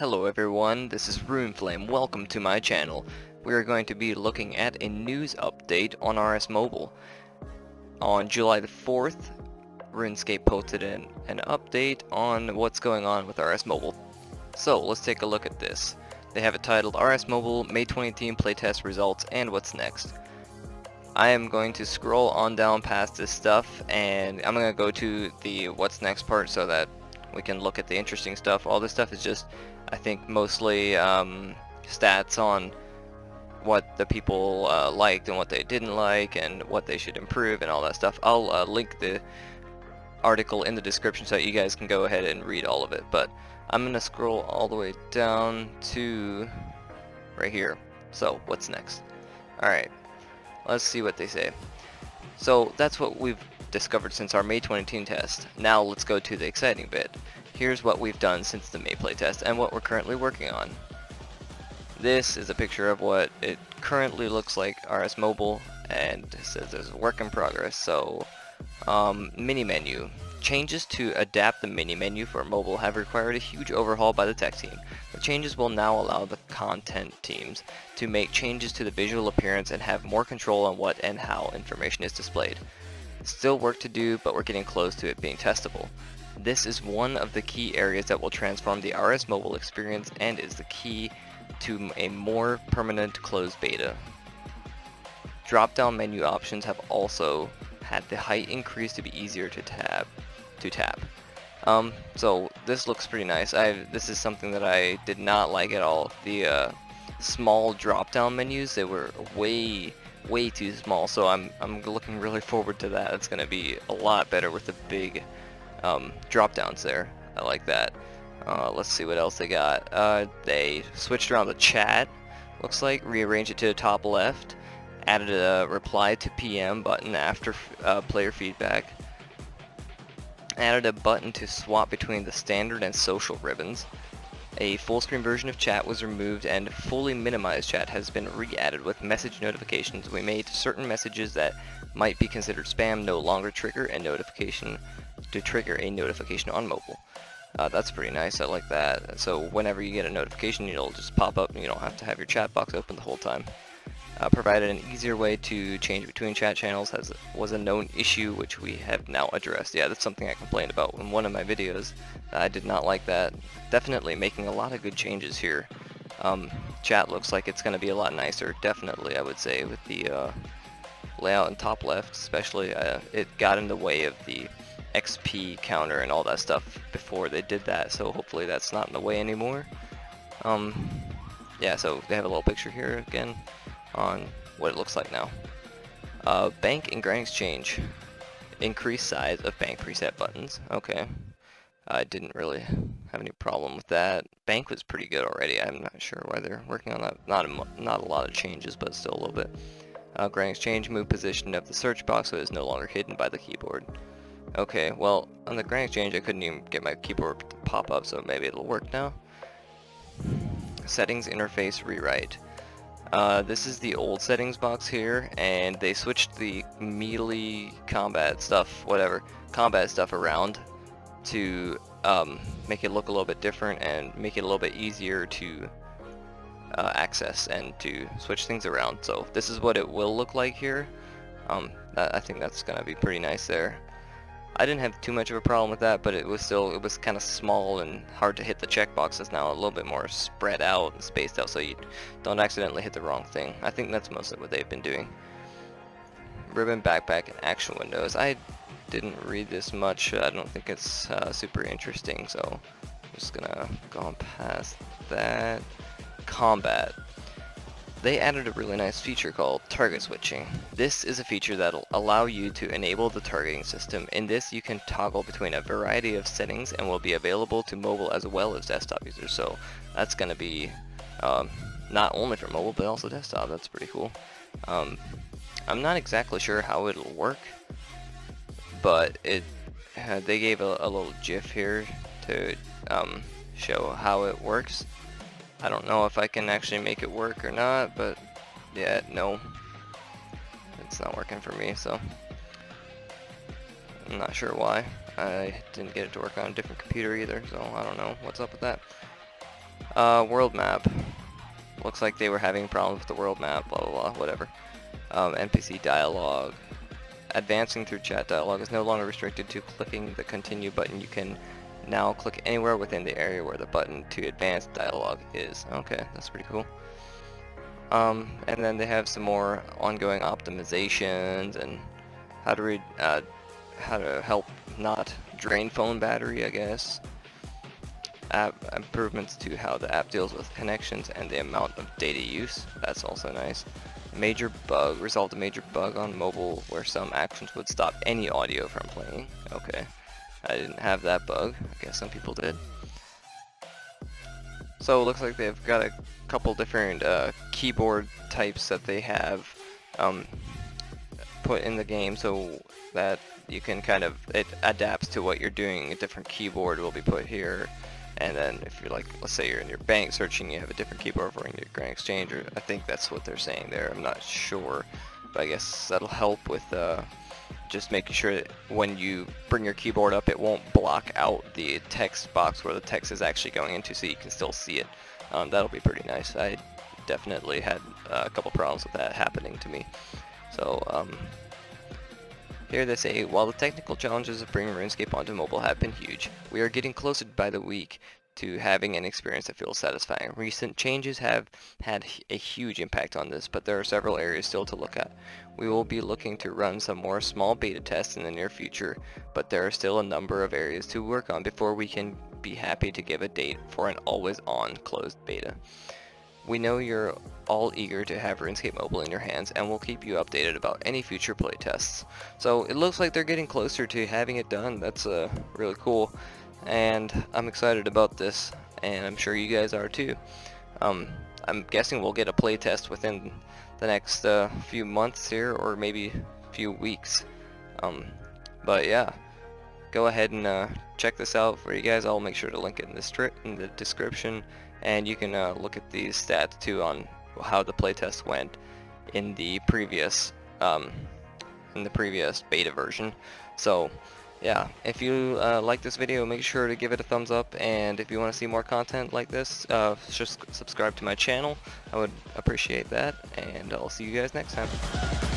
Hello everyone, this is RuneFlame. Welcome to my channel. We are going to be looking at a news update on RS Mobile. On July the 4th, RuneScape posted an update on what's going on with RS Mobile. So let's take a look at this. They have it titled RS Mobile May 2018 Playtest Results and What's Next. I am going to scroll on down past this stuff and I'm going to go to the what's next part so that we can look at the interesting stuff. All this stuff is just, I think, mostly stats on what the people liked and what they didn't like and what they should improve and all that stuff. I'll link the article in the description so that you guys can go ahead and read all of it, but I'm gonna scroll all the way down to right here. So what's next? Alright, let's see what they say. So that's what we've discovered since our May 2018 test. Now let's go to the exciting bit. Here's what we've done since the May playtest and what we're currently working on. This is a picture of what it currently looks like RS Mobile, and it says there's a work in progress. So mini menu. Changes to adapt the mini menu for mobile have required a huge overhaul by the tech team. The changes will now allow the content teams to make changes to the visual appearance and have more control on what and how information is displayed. Still work to do, but we're getting close to it being testable. This is one of the key areas that will transform the RS Mobile experience and is the key to a more permanent closed beta. Drop-down menu options have also had the height increased to be easier to tap. So this looks pretty nice. This is something that I did not like at all. The small drop-down menus, they were way too small, so I'm looking really forward to that. It's gonna be a lot better with the big drop downs there. I like that. Let's see what else they got. They switched around the chat, looks like, rearranged it to the top left, added a reply to PM button after player feedback, added a button to swap between the standard and social ribbons. A full screen version of chat was removed and fully minimized chat has been re-added with message notifications. We made certain messages that might be considered spam no longer trigger a notification on mobile. That's pretty nice, I like that. So whenever you get a notification, it'll just pop up and you don't have to have your chat box open the whole time. Provided an easier way to change between chat channels was a known issue which we have now addressed. Yeah, that's something I complained about in one of my videos. I did not like that. Definitely making a lot of good changes here. Chat looks like it's going to be a lot nicer, definitely, I would say, with the layout in top left especially. It got in the way of the XP counter and all that stuff before they did that, so hopefully that's not in the way anymore. Yeah, so they have a little picture here again on what it looks like now. Bank and Grand Exchange. Increased size of bank preset buttons. Okay. I didn't really have any problem with that. Bank was pretty good already. I'm not sure why they're working on that. Not a lot of changes, but still a little bit. Grand Exchange move position of the search box so it is no longer hidden by the keyboard. Okay, well, on the Grand Exchange I couldn't even get my keyboard to pop up, so maybe it'll work now. Settings interface rewrite. This is the old settings box here, and they switched the melee combat stuff, combat stuff around to make it look a little bit different and make it a little bit easier to access and to switch things around. So this is what it will look like here. I think that's gonna be pretty nice there. I didn't have too much of a problem with that, but it was kind of small and hard to hit the checkboxes now. A little bit more spread out and spaced out so you don't accidentally hit the wrong thing. I think that's mostly what they've been doing. Ribbon, backpack, and action windows. I didn't read this much. I don't think it's super interesting, so I'm just gonna go on past that. Combat. They added a really nice feature called target switching. This is a feature that'll allow you to enable the targeting system. In this, you can toggle between a variety of settings and will be available to mobile as well as desktop users. So that's going to be not only for mobile but also desktop. That's pretty cool. I'm not exactly sure how it'll work, but they gave a little GIF here to show how it works. I don't know if I can actually make it work or not, but yeah, no, it's not working for me, so I'm not sure why. I didn't get it to work on a different computer either, so I don't know what's up with that. World map. Looks like they were having problems with the world map, blah blah blah, whatever. NPC dialogue. Advancing through chat dialogue is no longer restricted to clicking the continue button. You can now click anywhere within the area where the button to advance dialogue is. Okay, that's pretty cool. And then they have some more ongoing optimizations and how to help not drain phone battery, I guess. App improvements to how the app deals with connections and the amount of data use. That's also nice. Resolved a major bug on mobile where some actions would stop any audio from playing. Okay, I didn't have that bug. I guess some people did. So it looks like they've got a couple different keyboard types that they have put in the game so that you can it adapts to what you're doing. A different keyboard will be put here. And then if you're like, let's say you're in your bank searching, you have a different keyboard for in your Grand Exchange, or I think that's what they're saying there. I'm not sure, but I guess that'll help with just making sure that when you bring your keyboard up, it won't block out the text box where the text is actually going into, so you can still see it. That'll be pretty nice. I definitely had a couple problems with that happening to me. So here they say, while the technical challenges of bringing RuneScape onto mobile have been huge, we are getting closer by the week to having an experience that feels satisfying. Recent changes have had a huge impact on this, but there are several areas still to look at. We will be looking to run some more small beta tests in the near future, but there are still a number of areas to work on before we can be happy to give a date for an always-on closed beta. We know you're all eager to have RuneScape Mobile in your hands, and we'll keep you updated about any future playtests. So it looks like they're getting closer to having it done. That's really cool, and I'm excited about this, and I'm sure you guys are too. I'm guessing we'll get a playtest within the next few months here, or maybe a few weeks. But yeah, go ahead and check this out for you guys. I'll make sure to link it in the description. And you can look at these stats too on how the playtest went in the previous beta version. So yeah, if you like this video, make sure to give it a thumbs up, and if you want to see more content like this, just subscribe to my channel. I would appreciate that, and I'll see you guys next time.